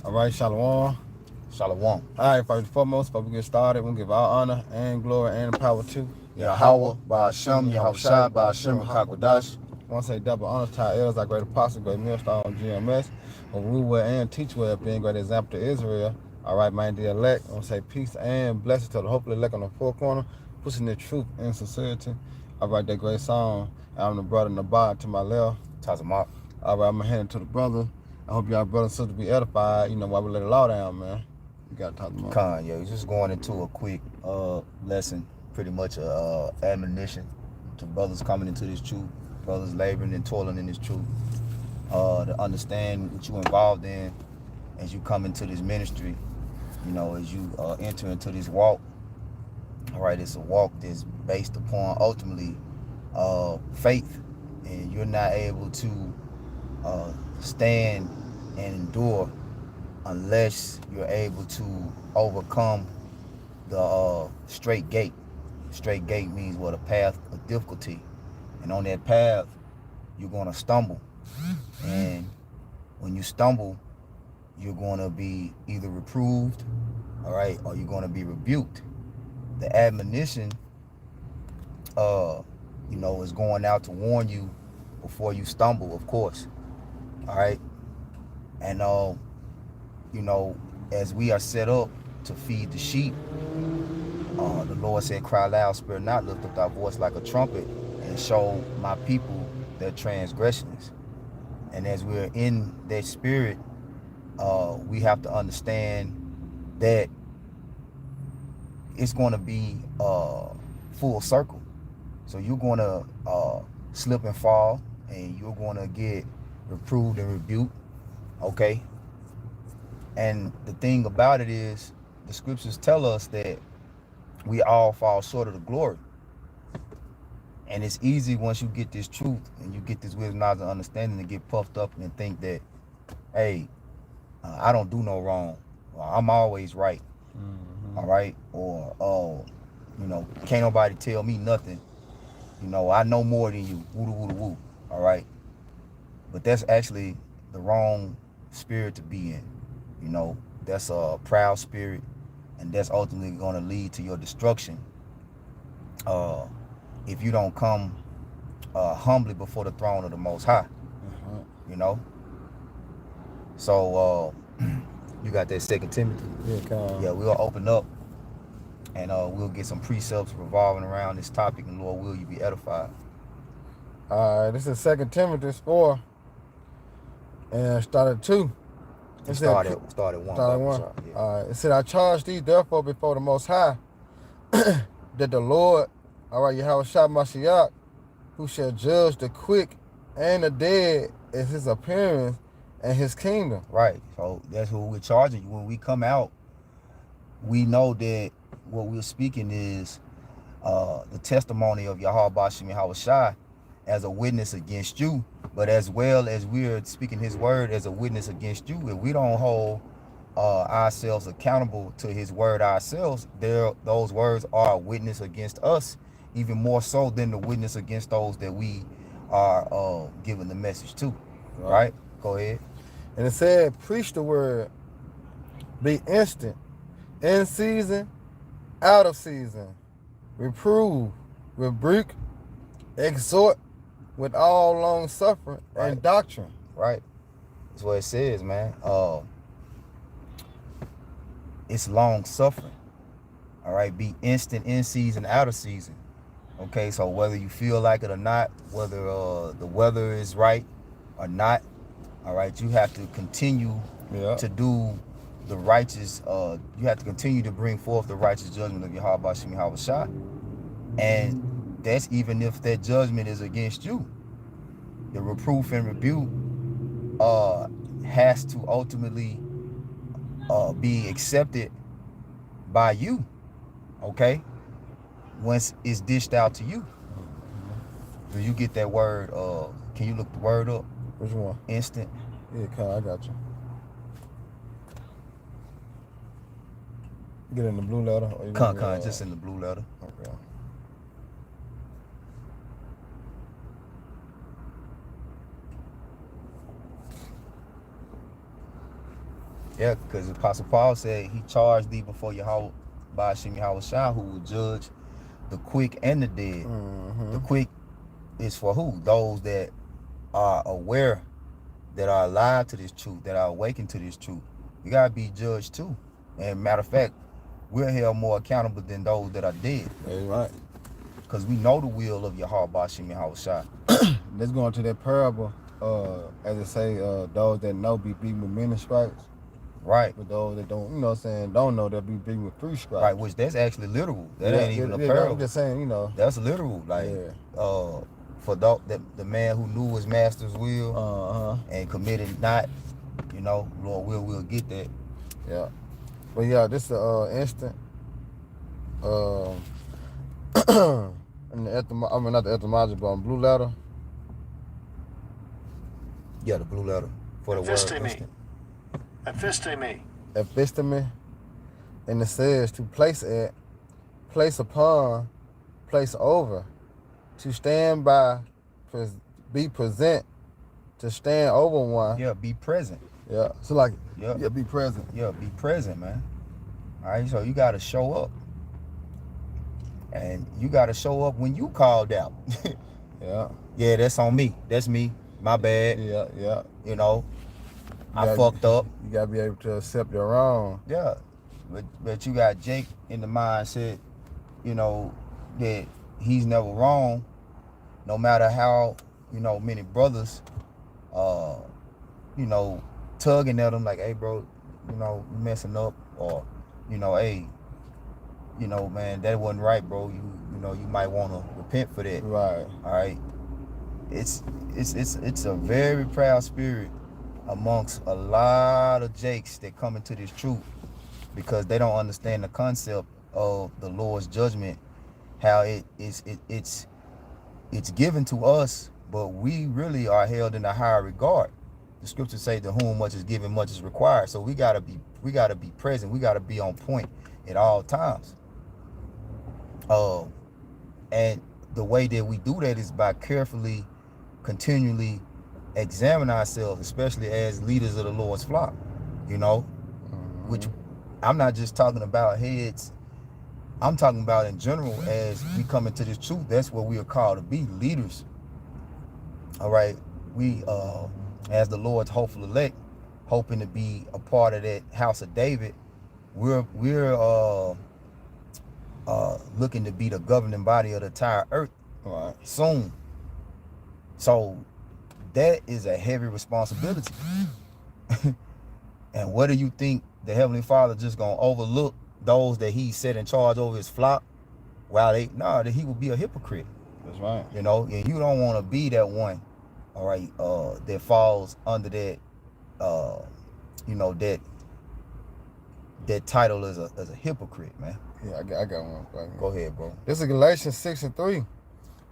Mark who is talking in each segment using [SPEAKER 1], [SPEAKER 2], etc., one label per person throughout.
[SPEAKER 1] All right, Shalom.
[SPEAKER 2] Shalom.
[SPEAKER 1] All right, first and foremost, before we get started, we'll give all honor and glory and power to
[SPEAKER 2] Yahweh, Ba'ashem, Yahushai, Ba'ashem, Hakwadash.
[SPEAKER 1] I want to say double honor to our elders, our great apostle, great millstone on GMS, who rule well and teach well, being great example to Israel. All right, my dear elect, I want to say peace and blessings to the hopefully elect on the four corner, pushing the truth and sincerity. All right, that great song. I'm the brother Nabad to my left.
[SPEAKER 2] Tazamak.
[SPEAKER 1] All right, I'm going to hand it to the brother. I hope y'all brothers and sisters be edified, while we let the law down, man. You got to talk about
[SPEAKER 2] Khan, yeah, just going into a quick lesson, pretty much a admonition to brothers coming into this truth, brothers laboring and toiling in this truth, to understand what you're involved in as you come into this ministry, as you enter into this walk. All right, it's a walk that's based upon ultimately faith, and you're not able to stand and endure unless you're able to overcome the straight gate. Straight gate means what? A path of difficulty. And on that path, you're going to stumble. And when you stumble, you're going to be either reproved, all right, or you're going to be rebuked. The admonition, is going out to warn you before you stumble, of course. All right. And, as we are set up to feed the sheep, the Lord said, cry loud, spare not, lift up thy voice like a trumpet, and show my people their transgressions. And as we're in that spirit, we have to understand that it's going to be full circle. So you're going to slip and fall, and you're going to get reproved and rebuked, okay? And the thing about it is, the scriptures tell us that we all fall short of the glory. And it's easy once you get this truth and you get this wisdom, knowledge, and understanding to get puffed up and think that, hey, I don't do no wrong. I'm always right. Mm-hmm. All right? Or, can't nobody tell me nothing. I know more than you. Woo, woo, woo. All right? But that's actually the wrong spirit to be in. That's a proud spirit, and that's ultimately going to lead to your destruction if you don't come humbly before the throne of the Most High. Mm-hmm. So you got that 2 Timothy. Yeah, we'll open up and we'll get some precepts revolving around this topic, and Lord will you be edified.
[SPEAKER 1] All right, this is 2 Timothy 4 and started 2.
[SPEAKER 2] Started 1.
[SPEAKER 1] Started 1. Yeah. It said, I charge thee therefore before the Most High that the Lord, all right, Yahushua Mashiach, who shall judge the quick and the dead, is his appearance and his kingdom.
[SPEAKER 2] Right. So that's who we're charging you. When we come out, we know that what we're speaking is the testimony of Yahweh Ba'ashem Yahushua as a witness against you, but as well as we're speaking his word as a witness against you. If we don't hold ourselves accountable to his word ourselves, those words are a witness against us, even more so than the witness against those that we are giving the message to. Right? Go ahead.
[SPEAKER 1] And it said, preach the word, be instant, in season, out of season, reprove, rebuke, exhort with all long suffering and doctrine.
[SPEAKER 2] Right. That's what it says, man. It's long suffering. All right. Be instant, in season, out of season. Okay. So whether you feel like it or not, whether the weather is right or not, all right, you have to continue to do the righteous. You have to continue to bring forth the righteous judgment of Yahweh Ba'ashem Yahushua. And that's even if that judgment is against you. The reproof and rebuke has to ultimately be accepted by you, okay? Once it's dished out to you. Do you get that word? Can you look the word up?
[SPEAKER 1] Which one?
[SPEAKER 2] Instant.
[SPEAKER 1] Yeah, I got you. Get in the blue letter?
[SPEAKER 2] Con, just in the blue letter.
[SPEAKER 1] Okay.
[SPEAKER 2] Yeah, because Apostle Paul said he charged thee before Yahweh by Hashem Yahweh Shah, who will judge the quick and the dead. The quick is for who? Those that are aware, that are alive to this truth, that are awakened to this truth. You gotta be judged too. And matter of fact, we're held more accountable than those that are dead.
[SPEAKER 1] That's right.
[SPEAKER 2] Because we know the will of Yahweh Bashim Yahweh Shah.
[SPEAKER 1] Let's go into that parable. As it say, those that know be beaten with many stripes.
[SPEAKER 2] Right.
[SPEAKER 1] But those that don't, you know what I'm saying, don't know, they'll be beaten with 3 stripes.
[SPEAKER 2] Right, which that's actually literal. That ain't even a
[SPEAKER 1] yeah,
[SPEAKER 2] parable.
[SPEAKER 1] I'm just saying, you know.
[SPEAKER 2] That's literal. Like, for the man who knew his master's will and committed not, you know, Lord will get that.
[SPEAKER 1] Yeah. But yeah, this is instant. And not the etymology, but on Blue Letter.
[SPEAKER 2] Yeah, the Blue Letter for the word instant.
[SPEAKER 1] Episteme. And it says to place at, place upon, place over, to stand by, be present, to stand over one.
[SPEAKER 2] Yeah, be present.
[SPEAKER 1] Yeah. So like, yeah, be present.
[SPEAKER 2] Yeah, be present, man. All right, so you got to show up. And you got to show up when you called out.
[SPEAKER 1] Yeah.
[SPEAKER 2] Yeah, that's on me. That's me. My bad.
[SPEAKER 1] Yeah.
[SPEAKER 2] You know, I fucked up.
[SPEAKER 1] You got to be able to accept your wrong.
[SPEAKER 2] Yeah. But you got Jake in the mindset, you know, that he's never wrong, no matter how, you know, many brothers, you know, tugging at him like, hey, bro, you know, you messing up, or, you know, hey, you know, man, that wasn't right, bro. You know, you might want to repent for that.
[SPEAKER 1] Right.
[SPEAKER 2] All right. It's a very proud spirit amongst a lot of Jakes that come into this truth, because they don't understand the concept of the Lord's judgment, how it's given to us, but we really are held in a higher regard. The scriptures say, to whom much is given, much is required. So we gotta be present. We gotta be on point at all times. And the way that we do that is by carefully, continually examine ourselves, especially as leaders of the Lord's flock, you know, which I'm not just talking about heads. I'm talking about in general, as we come into this truth. That's what we are called to be, leaders. All right. We, as the Lord's hopeful elect, hoping to be a part of that house of David, we're looking to be the governing body of the entire earth soon. So that is a heavy responsibility. And what do you think the Heavenly Father just gonna overlook those that he set in charge over his flock? While that he will be a hypocrite.
[SPEAKER 1] That's right.
[SPEAKER 2] You know, and you don't want to be that one, all right, that falls under that, you know, that title as a hypocrite, man.
[SPEAKER 1] Yeah, I got one. Right.
[SPEAKER 2] Go ahead, bro.
[SPEAKER 1] This is Galatians 6:3.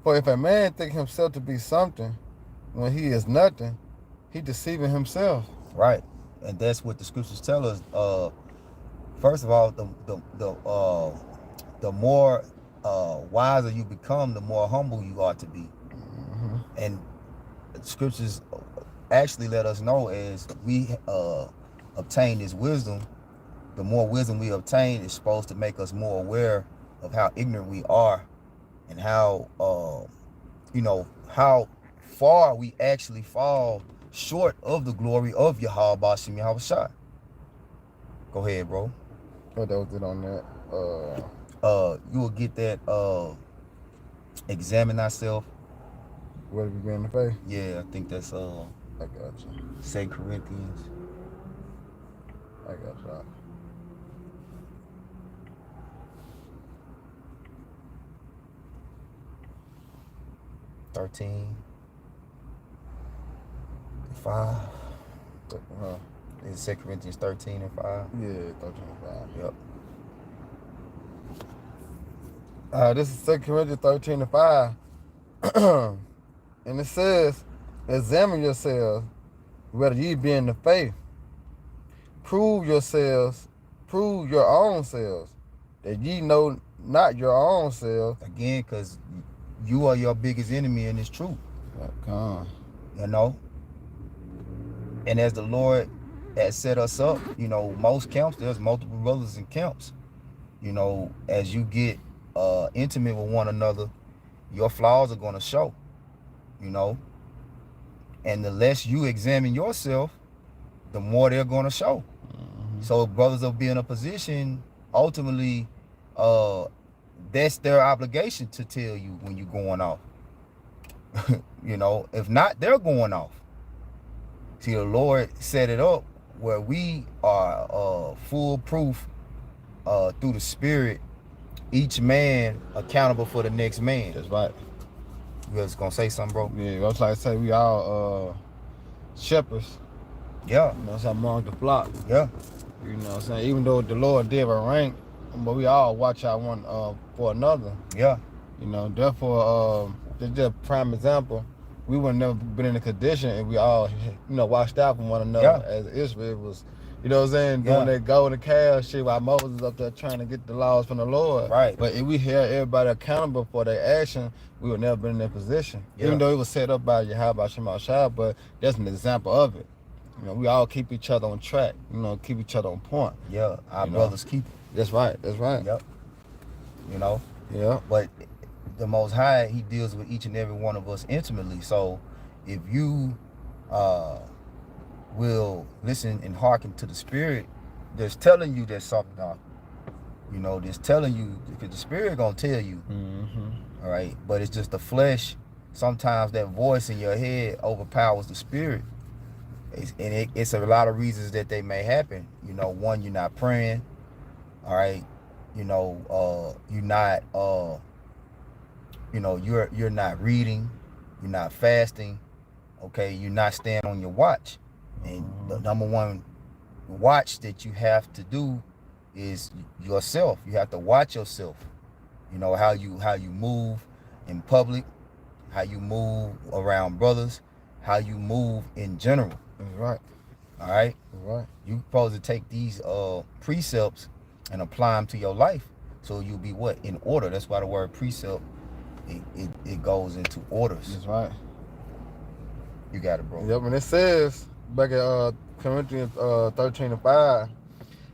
[SPEAKER 1] For if a man think himself to be something when he is nothing, he deceiving himself.
[SPEAKER 2] Right. And that's what the scriptures tell us. First of all, the more wiser you become, the more humble you ought to be. And the scriptures actually let us know, as we obtain this wisdom, the more wisdom we obtain is supposed to make us more aware of how ignorant we are, and how you know, how far we actually fall short of the glory of Yahweh Bashim Yahweh Shah. Go ahead, bro.
[SPEAKER 1] What that was it on that?
[SPEAKER 2] You will get that examine ourselves.
[SPEAKER 1] Whether we be in the faith?
[SPEAKER 2] Yeah, I think that's
[SPEAKER 1] I got you.
[SPEAKER 2] 2 Corinthians.
[SPEAKER 1] I got you.
[SPEAKER 2] 13, 5. Is 2 Corinthians 13 and 5?
[SPEAKER 1] Yeah, 13 and 5.
[SPEAKER 2] Yep.
[SPEAKER 1] This is 2 Corinthians 13 and 5. And it says, examine yourselves whether ye be in the faith. Prove yourselves, prove your own selves, that ye know not your own selves.
[SPEAKER 2] Again, because you are your biggest enemy in this truth.
[SPEAKER 1] You know?
[SPEAKER 2] And as the Lord that set us up. You know, most camps, there's multiple brothers in camps. You know, as you get intimate with one another, your flaws are going to show, you know. And the less you examine yourself, the more they're going to show. So brothers will be in a position, ultimately, that's their obligation to tell you when you're going off. You know, if not, they're going off. See, the Lord set it up where we are foolproof through the Spirit, each man accountable for the next man.
[SPEAKER 1] That's right.
[SPEAKER 2] You was gonna say something, bro?
[SPEAKER 1] Yeah, I was like to say we all shepherds.
[SPEAKER 2] Yeah.
[SPEAKER 1] You know, so among the flock.
[SPEAKER 2] Yeah.
[SPEAKER 1] You know what I'm saying? Even though the Lord did a rank, but we all watch out one for another.
[SPEAKER 2] Yeah.
[SPEAKER 1] You know, therefore, just a prime example, we would never been in a condition if we all, you know, watched out for one another as Israel was, you know what I'm saying, doing that golden calf shit while Moses was up there trying to get the laws from the Lord.
[SPEAKER 2] Right.
[SPEAKER 1] But if we held everybody accountable for their action, we would never been in that position. Even though it was set up by Yahweh Shema Shah, but that's an example of it. You know, we all keep each other on track, you know, keep each other on point.
[SPEAKER 2] Yeah, our brothers keep it.
[SPEAKER 1] That's right, that's right.
[SPEAKER 2] Yep. You know?
[SPEAKER 1] Yeah.
[SPEAKER 2] But the Most High, he deals with each and every one of us intimately. So if you will listen and hearken to the Spirit that's telling you there's something off, you know, that's telling you, because the Spirit gonna tell you, all right? But it's just the flesh. Sometimes that voice in your head overpowers the Spirit. It's a lot of reasons that they may happen. You know, one, you're not praying, all right? You know, you're not, you know, you're not reading, you're not fasting, okay? You're not staying on your watch. And the number one watch that you have to do is yourself. You have to watch yourself. You know, how you move in public, how you move around brothers, how you move in general.
[SPEAKER 1] That's right.
[SPEAKER 2] All right?
[SPEAKER 1] That's right.
[SPEAKER 2] You supposed to take these precepts and apply them to your life, so you'll be what? In order. That's why the word precept, it goes into orders.
[SPEAKER 1] That's right.
[SPEAKER 2] You got it, bro.
[SPEAKER 1] Yep, and it says back at Corinthians 13:5,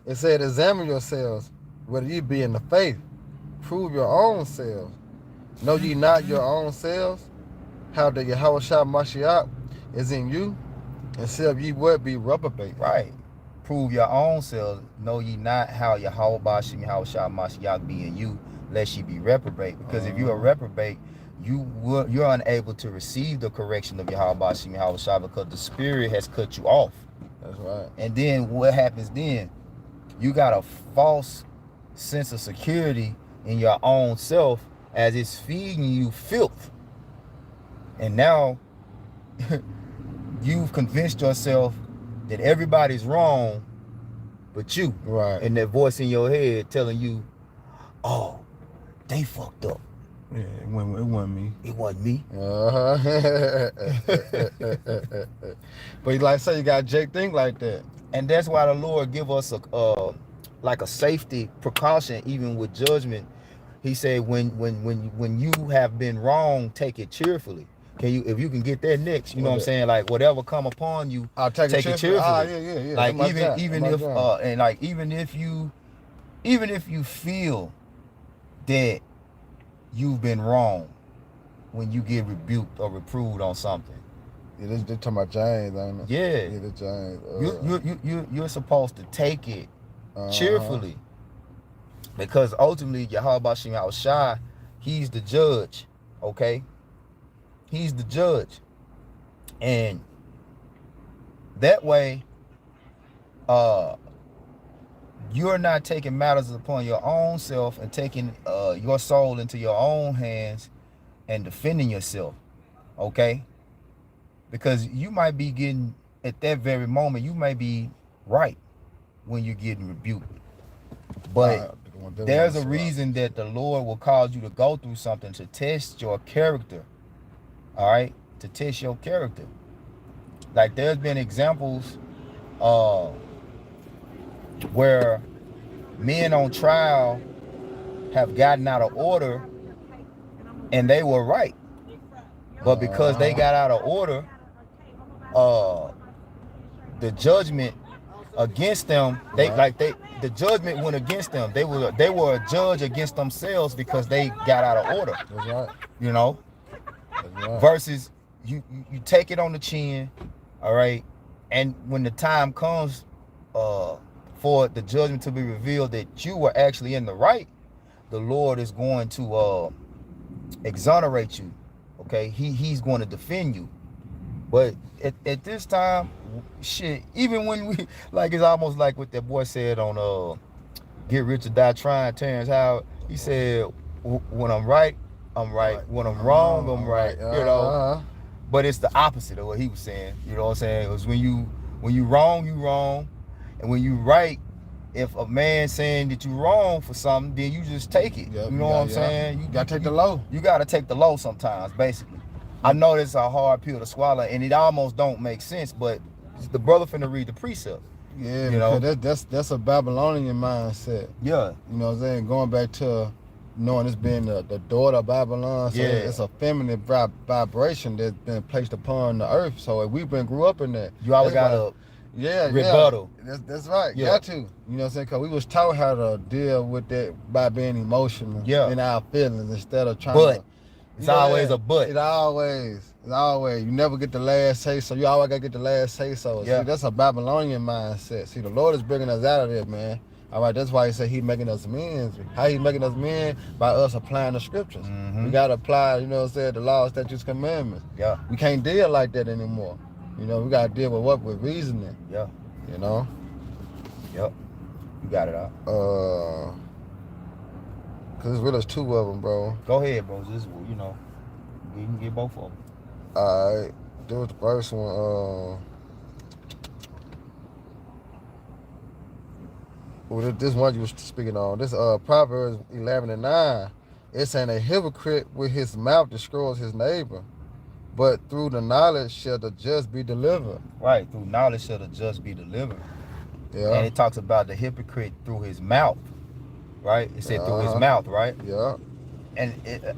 [SPEAKER 1] it said, examine yourselves, whether you be in the faith. Prove your own selves. Know ye not your own selves, how the Yahweh Shah Mashiach is in you, and self ye would be reprobate.
[SPEAKER 2] Right. Prove your own selves. Know ye not how Yahweh Bashim Yahweh Shah Mashiach be in you, lest ye be reprobate. Because if you're a reprobate, you're unable to receive the correction of Yahweh Bashim Yahweh Shah, because the Spirit has cut you off.
[SPEAKER 1] That's right.
[SPEAKER 2] And then what happens then? You got a false sense of security in your own self, as it's feeding you filth. And now you've convinced yourself that everybody's wrong but you.
[SPEAKER 1] Right.
[SPEAKER 2] And that voice in your head telling you, oh, they fucked up.
[SPEAKER 1] Yeah, it wasn't me.
[SPEAKER 2] It wasn't me.
[SPEAKER 1] But like I say, you got Jake think like that.
[SPEAKER 2] And that's why the Lord give us like a safety precaution, even with judgment. He said, when you have been wrong, take it cheerfully. If you can get that next, you know what I'm saying? Like whatever come upon you,
[SPEAKER 1] I'll take it cheerfully. Yeah.
[SPEAKER 2] Like even if you feel that you've been wrong when you get rebuked or reproved on something.
[SPEAKER 1] Yeah, they're talking about James, ain't it?
[SPEAKER 2] Yeah.
[SPEAKER 1] The James.
[SPEAKER 2] You're supposed to take it cheerfully. Because ultimately, Yahweh Bashim Yahweh Shai, he's the judge, okay? He's the judge. And that way, you're not taking matters upon your own self and taking your soul into your own hands and defending yourself, okay? Because you might be getting, at that very moment, you may be right when you're getting rebuked. But there's a reason that the Lord will cause you to go through something to test your character, all right? To test your character. Like there's been examples where men on trial have gotten out of order and they were right. But because they got out of order, the judgment against them. The judgment went against them. They were a judge against themselves because they got out of order.
[SPEAKER 1] That's right.
[SPEAKER 2] You know?
[SPEAKER 1] That's right.
[SPEAKER 2] Versus you take it on the chin, all right? And when the time comes for the judgment to be revealed that you were actually in the right, the Lord is going to exonerate you. Okay? He's going to defend you. But at this time, shit, even when we, like, it's almost like what that boy said on Get Rich or Die Trying, Terrence Howard. He said, when I'm right, I'm right. When I'm wrong, I'm right. You know? But it's the opposite of what he was saying. You know what I'm saying? It was when you wrong, you wrong. And when you right, if a man saying that you wrong for something, then you just take it.
[SPEAKER 1] Yep,
[SPEAKER 2] you know what I'm saying?
[SPEAKER 1] You gotta take the low.
[SPEAKER 2] You gotta take the low sometimes, basically. I know it's a hard pill to swallow, and it almost don't make sense, but the brother finna read the precept.
[SPEAKER 1] Yeah,
[SPEAKER 2] you know,
[SPEAKER 1] that's a Babylonian mindset.
[SPEAKER 2] Yeah.
[SPEAKER 1] You know what I'm saying? Going back to knowing this being the daughter of Babylon, so it's a feminine vibration that's been placed upon the earth. So if we've grew up in that,
[SPEAKER 2] you always gotta rebuttal.
[SPEAKER 1] Yeah. That's right. Yeah. Got to. You know what I'm saying? Because we was taught how to deal with that by being emotional in our feelings instead of trying to.
[SPEAKER 2] It's always a but.
[SPEAKER 1] It's always. You never get the last say so. You always gotta get the last say so.
[SPEAKER 2] Yeah.
[SPEAKER 1] See, that's a Babylonian mindset. See, the Lord is bringing us out of there, man. All right, that's why he said he's making us men. How he's making us men? By us applying the scriptures.
[SPEAKER 2] Mm-hmm.
[SPEAKER 1] We gotta apply, you know what I'm saying, the laws, statutes, commandments.
[SPEAKER 2] Yeah.
[SPEAKER 1] We can't deal like that anymore. You know, we gotta deal with what? With reasoning.
[SPEAKER 2] Yeah.
[SPEAKER 1] You know?
[SPEAKER 2] Yep. You got it out.
[SPEAKER 1] Cause it's really two of them, bro.
[SPEAKER 2] Go ahead, bro. Just, you know, you can get both of them.
[SPEAKER 1] All right. There was the first one. Well, this one you was speaking on. This Proverbs 11:9. It's saying a hypocrite with his mouth destroys his neighbor, but through the knowledge shall the just be delivered.
[SPEAKER 2] Right. Through knowledge shall the just be delivered.
[SPEAKER 1] Yeah.
[SPEAKER 2] And it talks about the hypocrite through his mouth. Right? It said through his mouth, right?
[SPEAKER 1] Yeah.
[SPEAKER 2] And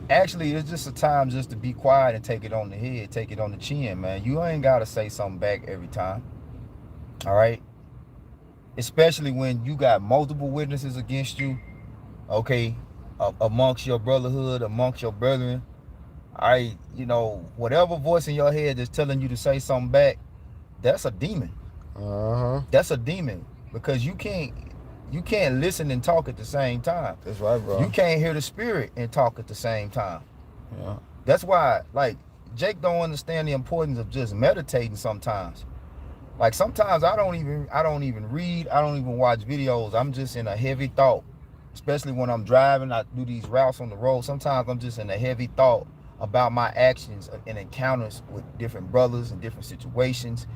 [SPEAKER 2] actually, it's just a time just to be quiet and take it on the head, take it on the chin, man. You ain't got to say something back every time. All right? Especially when you got multiple witnesses against you, okay, amongst your brotherhood, amongst your brethren. All right, you know, whatever voice in your head that's telling you to say something back, that's a demon. That's a demon, because you can't listen and talk at the same time.
[SPEAKER 1] That's right, bro.
[SPEAKER 2] You can't hear the spirit and talk at the same time.
[SPEAKER 1] Yeah.
[SPEAKER 2] That's why, like, Jake don't understand the importance of just meditating sometimes. Like, sometimes I don't even read, I don't even watch videos. I'm just in a heavy thought. Especially when I'm driving, I do these routes on the road. Sometimes I'm just in a heavy thought about my actions and encounters with different brothers and different situations.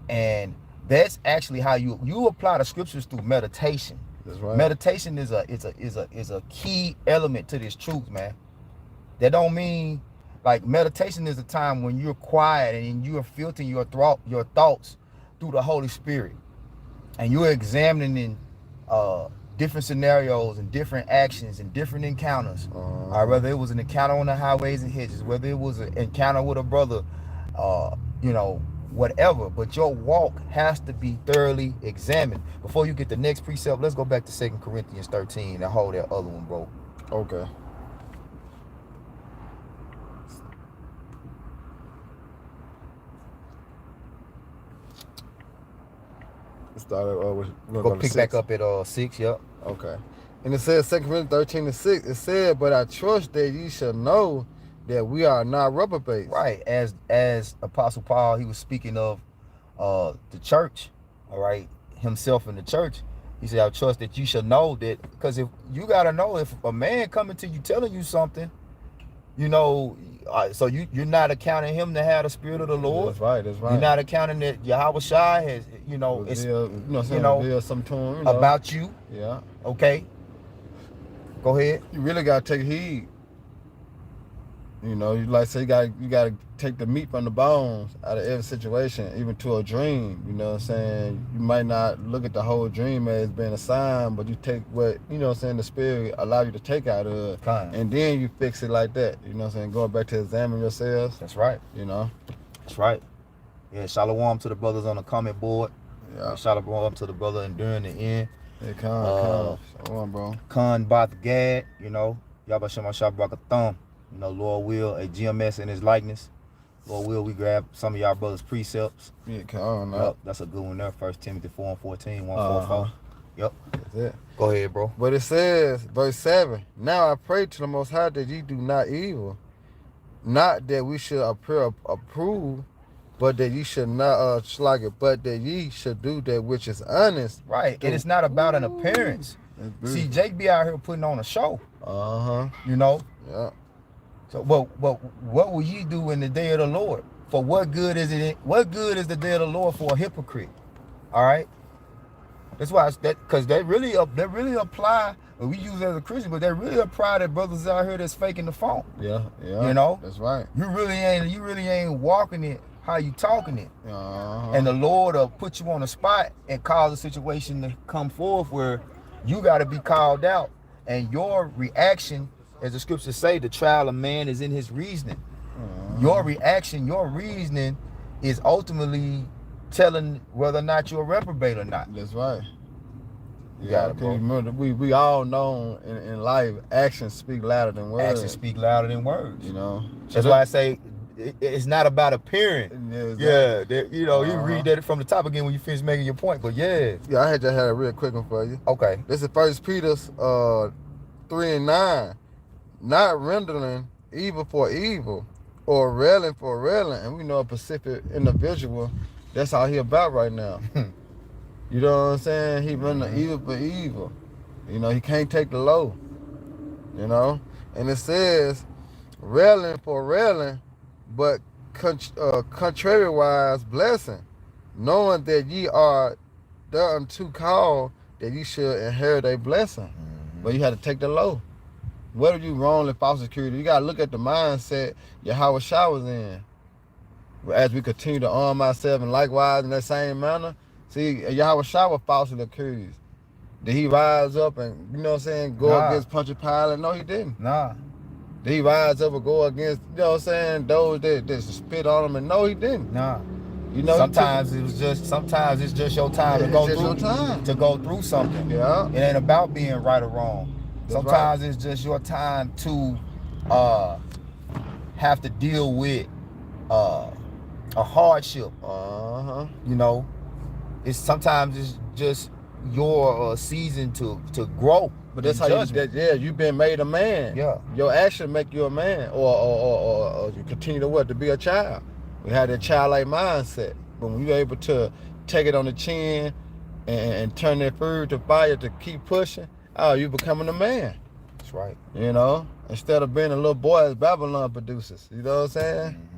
[SPEAKER 2] And that's actually how you apply the scriptures through meditation.
[SPEAKER 1] That's right.
[SPEAKER 2] Meditation is a key element to this truth, man. That don't mean, like, meditation is a time when you're quiet and you're filtering your thoughts through the Holy Spirit, and you're examining different scenarios and different actions and different encounters. Whether it was an encounter on the highways and hedges, whether it was an encounter with a brother, you know, whatever, but your walk has to be thoroughly examined. Before you get the next precept, let's go back to 2 Corinthians 13 and hold that other one, bro.
[SPEAKER 1] Okay.
[SPEAKER 2] Go pick 6. Back up at 6, yep.
[SPEAKER 1] Okay. And it says 2 Corinthians 13:6, it said, but I trust that ye shall know that we are not reprobates.
[SPEAKER 2] Right. As Apostle Paul, he was speaking of the church, all right, himself in the church. He said, I trust that you shall know that, because if you got to know, if a man coming to you telling you something, you know, so you're not accounting him to have the spirit of the Lord.
[SPEAKER 1] That's right. You're
[SPEAKER 2] not accounting that Yahweh Shai has, you know,
[SPEAKER 1] something
[SPEAKER 2] about you.
[SPEAKER 1] Yeah.
[SPEAKER 2] Okay. Go ahead.
[SPEAKER 1] You really got to take heed. You know, you like say you got to take the meat from the bones out of every situation, even to a dream. You know what I'm saying? You might not look at the whole dream as being a sign, but you take what, you know what I'm saying, the spirit allow you to take out of it. And then you fix it like that. You know what I'm saying? Going back to examine yourselves.
[SPEAKER 2] That's right.
[SPEAKER 1] You know?
[SPEAKER 2] That's right. Yeah, shalom to the brothers on the comment board. Yeah. Shout out up to the brother enduring the end.
[SPEAKER 1] Hey, Con. Shalom, bro.
[SPEAKER 2] Con Bath Gad, you know. Y'all Shem Shabrak a thumb. You know, Lord will, a GMS in his likeness. Lord will, we grab some of y'all brothers' precepts.
[SPEAKER 1] Yeah, Con.
[SPEAKER 2] Yep, that's a good one there. 1 Timothy 4:14, 144. Yep.
[SPEAKER 1] That's it.
[SPEAKER 2] Go ahead, bro.
[SPEAKER 1] But it says, verse 7, now I pray to the Most High that ye do not evil, not that we should appear approved, but that ye should not slag it, but that ye should do that which is honest.
[SPEAKER 2] Right, and it's not about an appearance. See, Jake be out here putting on a show. You know?
[SPEAKER 1] Yeah.
[SPEAKER 2] So, but what will ye do in the day of the Lord? For what good is it? What good is the day of the Lord for a hypocrite? All right. That's why because they really apply. We use it as a Christian, but they really apply that brothers out here that's faking the phone.
[SPEAKER 1] Yeah.
[SPEAKER 2] You know.
[SPEAKER 1] That's right.
[SPEAKER 2] You really ain't walking it how you talking it. And the Lord will put you on the spot and cause a situation to come forth where you got to be called out, and your reaction, as the scriptures say, the trial of man is in his reasoning. Your reaction, your reasoning is ultimately telling whether or not you're a reprobate or not.
[SPEAKER 1] That's right.
[SPEAKER 2] Yeah,
[SPEAKER 1] remember, we all know in life, actions speak louder than words.
[SPEAKER 2] Actions speak louder than words.
[SPEAKER 1] You know.
[SPEAKER 2] That's why I say it's not about appearing.
[SPEAKER 1] Yeah,
[SPEAKER 2] you know, you read that from the top again when you finish making your point. But yeah,
[SPEAKER 1] I just had a real quick one for you.
[SPEAKER 2] Okay.
[SPEAKER 1] This is 1 Peter 3:9, not rendering evil for evil or railing for railing. And we know a specific individual, that's how he about right now. You know what I'm saying? He rendering evil for evil. You know, he can't take the low. You know? And it says, railing for railing, but contrary-wise blessing, knowing that ye are thereunto called, that ye should inherit a blessing. But you had to take the low. What are you wrong in false security? You got to look at the mindset Yahweh Shah was in. As we continue to arm ourselves, and likewise in that same manner, see, Yahweh Shah was falsely accused. Did he rise up and, you know what I'm saying, go against Pontius Pilate? No, he didn't.
[SPEAKER 2] Nah.
[SPEAKER 1] Did he rise up and go against, you know what I'm saying, those that spit on him? And no, he didn't.
[SPEAKER 2] Nah.
[SPEAKER 1] You know,
[SPEAKER 2] sometimes it's just your time to go through to go through something.
[SPEAKER 1] Yeah.
[SPEAKER 2] It ain't about being right or wrong.
[SPEAKER 1] That's
[SPEAKER 2] sometimes it's just your time to have to deal with a hardship. You know, sometimes it's just your season to grow.
[SPEAKER 1] But that's how you've been made a man.
[SPEAKER 2] Yeah.
[SPEAKER 1] Your action make you a man, or you continue to be a child. We had that childlike mindset. But when you're able to take it on the chin and turn that food to fire to keep pushing, you becoming a man.
[SPEAKER 2] That's right. You
[SPEAKER 1] know, instead of being a little boy as Babylon produces. You know what I'm saying?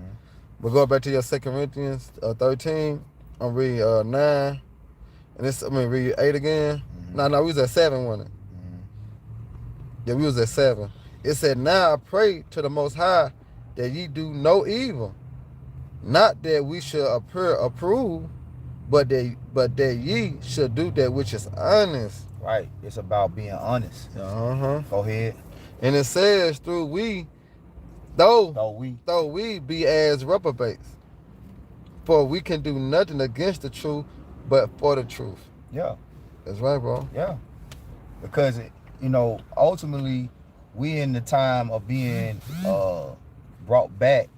[SPEAKER 1] We'll go back to your 2 Corinthians 13. I'll read 9. And read 8 again. No, we was at 7, wasn't it? Yeah, we was at 7. It said, now I pray to the Most High that ye do no evil, not that we should appear approved, but that ye should do that which is honest.
[SPEAKER 2] Right. It's about being honest. Go ahead.
[SPEAKER 1] And it says, though we be as reprobates, for we can do nothing against the truth, but for the truth.
[SPEAKER 2] Yeah.
[SPEAKER 1] That's right, bro.
[SPEAKER 2] Yeah. Because ultimately, we in the time of being brought back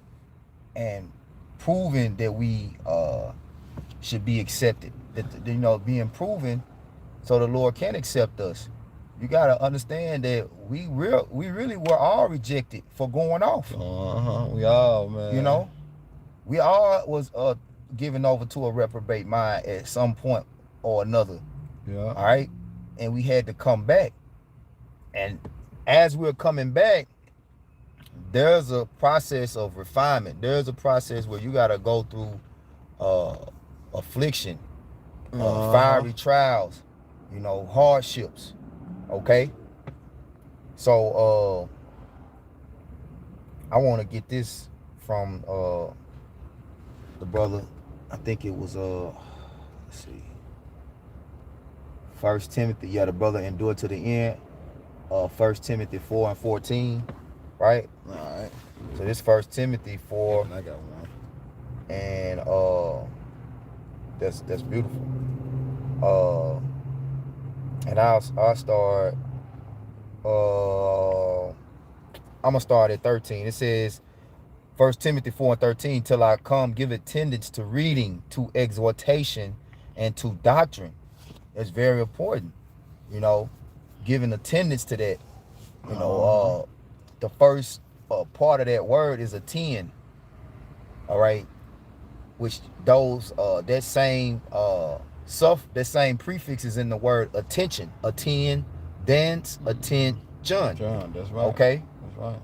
[SPEAKER 2] and proven that we should be accepted. That being proven so the Lord can accept us. You gotta understand that we really were all rejected for going off.
[SPEAKER 1] We all, man.
[SPEAKER 2] We all was given over to a reprobate mind at some point or another.
[SPEAKER 1] Yeah.
[SPEAKER 2] All right, and we had to come back. And as we're coming back, there's a process of refinement. There's a process where you got to go through affliction, fiery trials, hardships. Okay? So I want to get this from the brother. I think it was let's see, 1 Timothy. Yeah, the brother endured to the end. 1 Timothy 4:14, right?
[SPEAKER 1] All right.
[SPEAKER 2] So this 1 Timothy 4.
[SPEAKER 1] I got one.
[SPEAKER 2] And that's beautiful. And I'll start. I'm gonna start at 13. It says, 1 Timothy 4:13, till I come, give attendance to reading, to exhortation, and to doctrine. It's very important, giving attendance to that. The first part of that word is attend. All right, which those that same prefix is in the word attention. Attend, dance, attend, John.
[SPEAKER 1] That's right.
[SPEAKER 2] Okay.
[SPEAKER 1] That's right.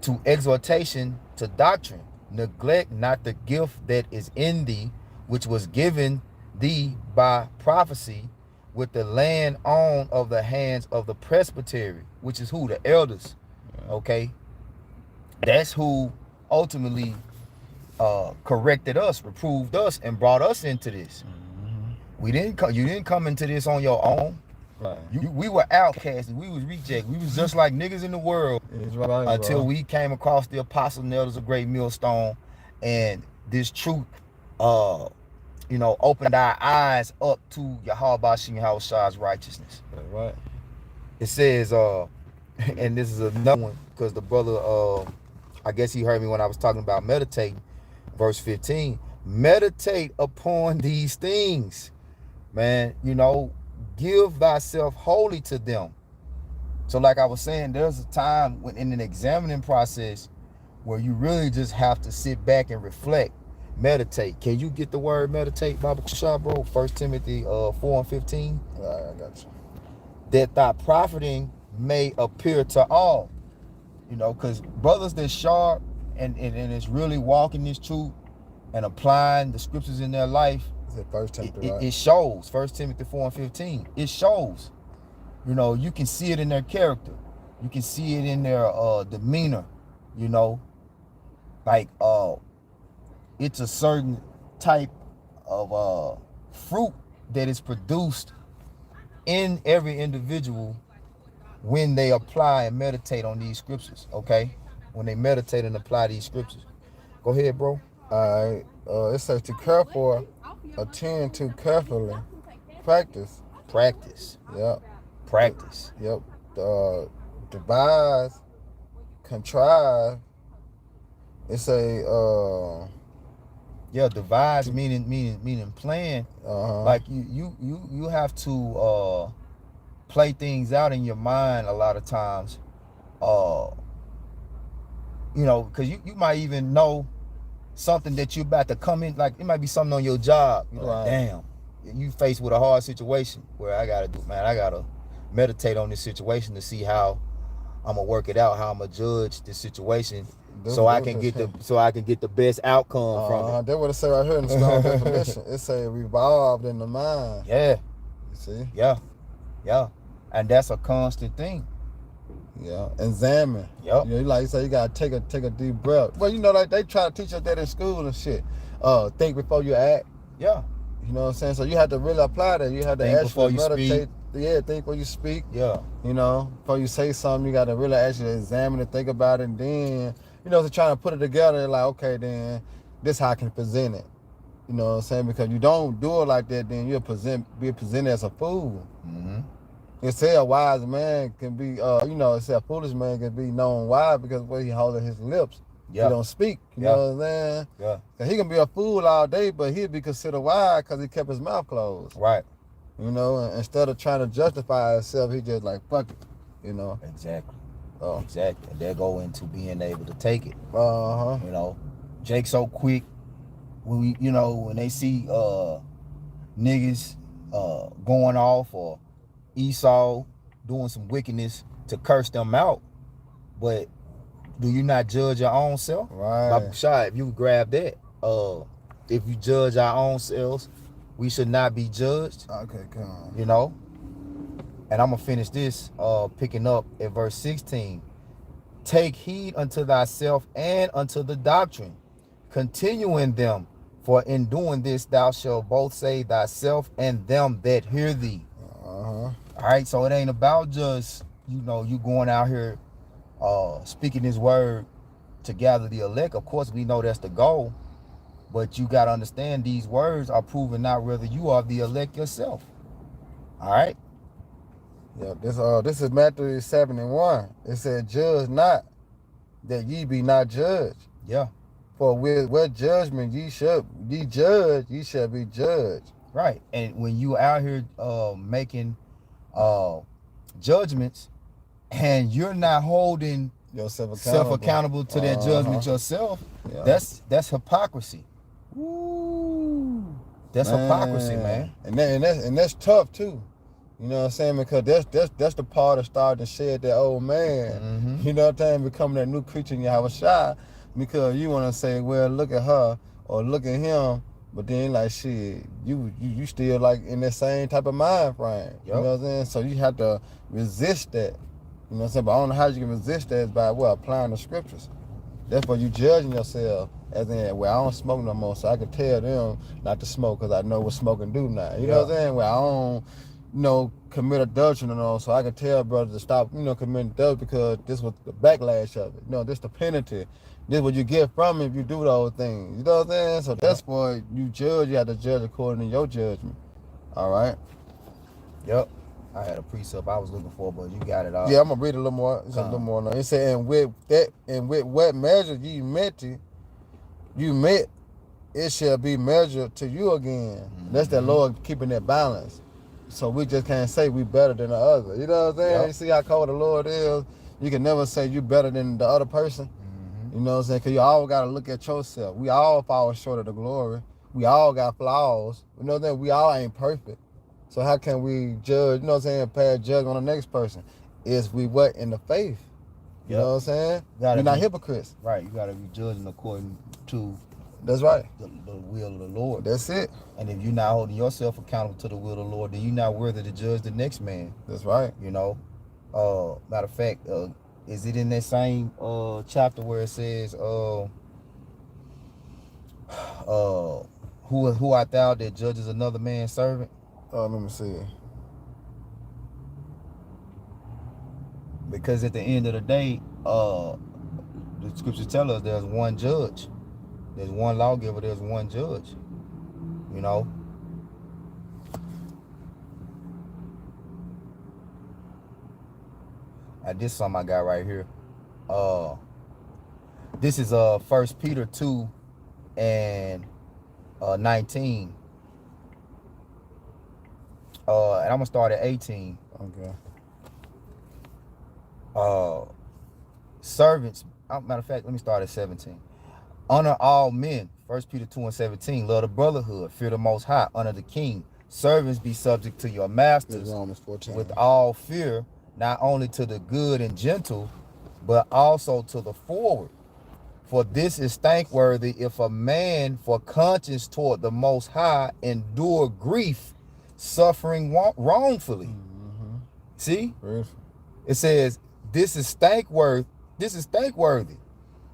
[SPEAKER 2] To exhortation, to doctrine. Neglect not the gift that is in thee, which was given thee by prophecy, with the laying on of the hands of the presbytery, which is who? The elders. Yeah. Okay. That's who ultimately corrected us, reproved us, and brought us into this. Mm-hmm. You didn't come into this on your own. Right. We were outcasts. We was rejected. We was just like niggas in the world until we came across the apostles and elders of Great Millstone, and this truth, opened our eyes up to Yahweh Shah's righteousness.
[SPEAKER 1] That's right.
[SPEAKER 2] It says, and this is another one because the brother, I guess he heard me when I was talking about meditating. Verse 15, meditate upon these things, man. Give thyself wholly to them. So like I was saying, there's a time when in an examining process where you really just have to sit back and reflect, meditate. Can you get the word meditate, Baba Shah, bro? 1 Timothy 4:15.
[SPEAKER 1] I got you.
[SPEAKER 2] That thy profiting may appear to all. Because brothers that sharp and it's really walking this truth and applying the scriptures in their life, it shows. 1 Timothy 4:15. It shows. You can see it in their character. You can see it in their demeanor. Like it's a certain type of fruit that is produced in every individual when they apply and meditate on these scriptures. Okay, when they meditate and apply these scriptures. Go ahead, bro.
[SPEAKER 1] All right. It says to care for, attend to carefully, practice.
[SPEAKER 2] Yep. Practice.
[SPEAKER 1] Yep. Devise, contrive. It's a
[SPEAKER 2] devise meaning plan. Like you have to play things out in your mind a lot of times. Because you might even know something that you're about to come in, like it might be something on your job. Like, damn, you faced with a hard situation where I gotta meditate on this situation to see how I'm gonna work it out, how I'm gonna judge this situation, so I can get the best outcome from it.
[SPEAKER 1] That's what it say right here in the strong definition. It say revolved in the mind.
[SPEAKER 2] Yeah.
[SPEAKER 1] You see?
[SPEAKER 2] Yeah. And that's a constant thing.
[SPEAKER 1] Yeah, examine.
[SPEAKER 2] Yep.
[SPEAKER 1] Like you say, you gotta take a deep breath. Well, like they try to teach us that in school and shit. Think before you act.
[SPEAKER 2] Yeah.
[SPEAKER 1] You know what I'm saying? So you have to really apply that. You have to
[SPEAKER 2] think
[SPEAKER 1] actually meditate.
[SPEAKER 2] Speak.
[SPEAKER 1] Yeah, think before you speak.
[SPEAKER 2] Yeah.
[SPEAKER 1] Before you say something, you gotta really actually examine it, think about it, and then, so trying to put it together, like, okay, then this how I can present it. You know what I'm saying? Because you don't do it like that, then you'll be presented as a fool. Mm-hmm. It say a wise man can be, it say a foolish man can be known wise because of the way he holds his lips. Yeah. He don't speak. You know what I'm saying?
[SPEAKER 2] Yeah.
[SPEAKER 1] He can be a fool all day, but he'll be considered wise because he kept his mouth closed.
[SPEAKER 2] Right.
[SPEAKER 1] And instead of trying to justify himself, he just like, fuck it.
[SPEAKER 2] Exactly. Exactly. And they go into being able to take it. Jake so quick when they see niggas going off or Esau doing some wickedness to curse them out, but do you not judge your own self?
[SPEAKER 1] Right.
[SPEAKER 2] Shai, if you grab that, if you judge our own selves, we should not be judged.
[SPEAKER 1] Okay, come on.
[SPEAKER 2] And I'm gonna finish this picking up at verse 16. Take heed unto thyself and unto the doctrine, continue in them, for in doing this thou shalt both save thyself and them that hear thee. All right, so it ain't about just you going out here speaking his word to gather the elect. Of course, we know that's the goal, But you got to understand these words are proving not whether you are the elect yourself. All right?
[SPEAKER 1] Yeah, this is Matthew 7:1. It said, "Judge not, that ye be not judged.
[SPEAKER 2] Yeah.
[SPEAKER 1] For with what judgment ye judge, ye shall be judged."
[SPEAKER 2] Right. And when you out here making judgments, and you're not holding
[SPEAKER 1] yourself
[SPEAKER 2] accountable to that judgment yourself, that's hypocrisy.
[SPEAKER 1] Ooh,
[SPEAKER 2] that's hypocrisy, man.
[SPEAKER 1] And that's tough too. You know what I'm saying? Because that's the part that started to shed that old man. You know what I'm saying? Becoming that new creature in your shy. Because you want to say, well, look at her or look at him, but then like shit, you still like in that same type of mind frame. You know what I'm saying? So you have to resist that. You know what I'm saying? But I don't know how you can resist that is by what? Applying the scriptures. That's why you judging yourself as in, well, I don't smoke no more, so I can tell them not to smoke because I know what smoking do now. You know what I'm saying? Well, I don't, commit adultery and all, so I can tell brothers to stop, committing adultery because this was the backlash of it. This the penalty. This what you get from it if you do those things. You know what I'm saying? So that's why you judge. You have to judge according to your judgment. All right?
[SPEAKER 2] Yep. I had a precept I was looking for, but you got it all.
[SPEAKER 1] Yeah, I'm gonna read a little more. It's a little more now. It said, and with what measure ye met, it shall be measured to you again. That's that Lord keeping that balance. So we just can't say we better than the other. You know what I'm saying? Yep. You see how cold the Lord is? You can never say you better than the other person. You know what I'm saying? Because you all got to look at yourself. We all fall short of the glory. We all got flaws. You know what I'm saying? We all ain't perfect. So how can we judge, you know what I'm saying, pass judgment on the next person? Is we what? In the faith. You know what I'm saying? We're not hypocrites.
[SPEAKER 2] Right. You got to be judging according to
[SPEAKER 1] that's right.
[SPEAKER 2] The will of the Lord.
[SPEAKER 1] That's it.
[SPEAKER 2] And if you're not holding yourself accountable to the will of the Lord, then you're not worthy to judge the next man.
[SPEAKER 1] That's right.
[SPEAKER 2] Matter of fact, is it in that same chapter where it says, who art thou that judges another man's servant?
[SPEAKER 1] Let me see.
[SPEAKER 2] Because at the end of the day, the scriptures tell us there's one judge. There's one lawgiver, there's one judge. This is something I got right here. This is 1 Peter 2 and 19. And I'm gonna start at 18.
[SPEAKER 1] Okay.
[SPEAKER 2] Servants, matter of fact, let me start at 17. Honor all men. 1 Peter 2 and 17. Love the brotherhood. Fear the Most High. Honor the King. Servants, be subject to your masters with all fear, not only to the good and gentle, but also to the forward. For this is thankworthy if a man for conscience toward the Most High endure grief, suffering wrongfully. See? It says, this is thankworthy.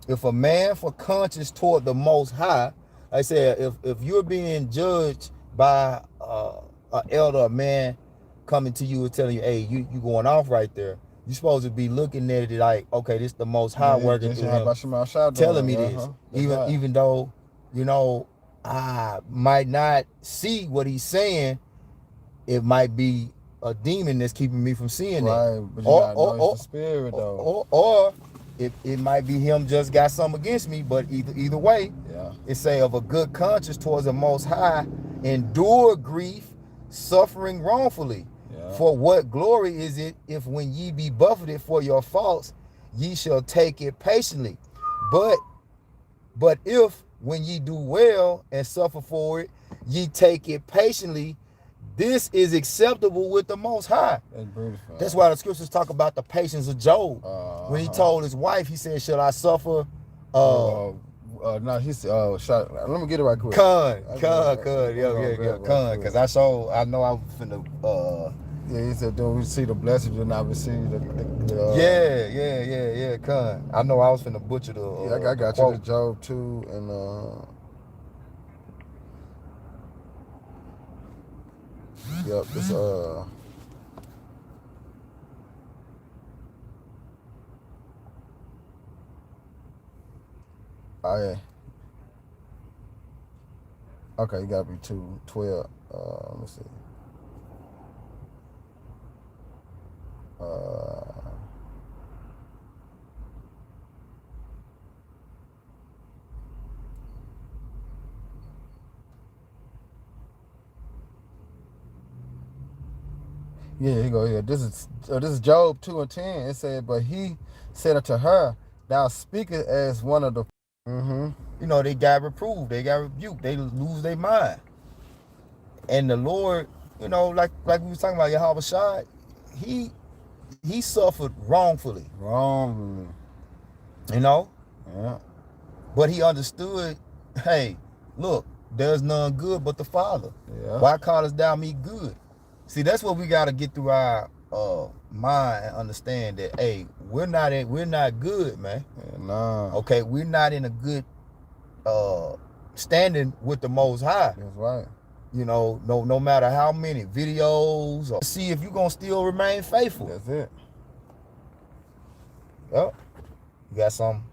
[SPEAKER 2] If a man for conscience toward the Most High, like I said, if you're being judged by an elder, a man coming to you and telling you, hey, you going off right there, you're supposed to be looking at it like, okay, this is the Most High working through him, telling me this. Even though, I might not see what he's saying, it might be a demon that's keeping me from seeing it.
[SPEAKER 1] But you gotta know it's the spirit, though.
[SPEAKER 2] Or it might be him just got something against me, but either way, it say of a good conscience towards the Most High, endure grief, suffering wrongfully. For what glory is it if when ye be buffeted for your faults, ye shall take it patiently? But if when ye do well and suffer for it, ye take it patiently, this is acceptable with the Most High.
[SPEAKER 1] That's beautiful.
[SPEAKER 2] That's why the scriptures talk about the patience of Job. When he told his wife, he said, "Shall I suffer?"
[SPEAKER 1] No, he said, let me get it right quick.
[SPEAKER 2] Con, because I know I'm finna.
[SPEAKER 1] He said, "Don't we see the blessing, do not receive the
[SPEAKER 2] con. I know I was finna butcher the.
[SPEAKER 1] I got you. The Job 2 and yep, it's Okay, you gotta be 2:12. Let me see. Yeah, here you go. Yeah, this is Job 2:10. It said, but he said unto her, thou speakest as one of the.
[SPEAKER 2] You know, they got reproved, they got rebuked, they lose their mind. And the Lord, you know, like we was talking about Yahweh Shai, he suffered wrongfully.
[SPEAKER 1] Wrongly.
[SPEAKER 2] You know?
[SPEAKER 1] Yeah.
[SPEAKER 2] But he understood, hey, look, there's none good but the Father.
[SPEAKER 1] Yeah.
[SPEAKER 2] Why callest thou me good? See, that's what we gotta get through our mind and understand that, hey, we're not good, man.
[SPEAKER 1] Yeah, nah.
[SPEAKER 2] Okay, we're not in a good standing with the Most High.
[SPEAKER 1] That's right.
[SPEAKER 2] You know, no matter how many videos, or see if you're gonna still remain faithful.
[SPEAKER 1] That's it.
[SPEAKER 2] Yep. You got something?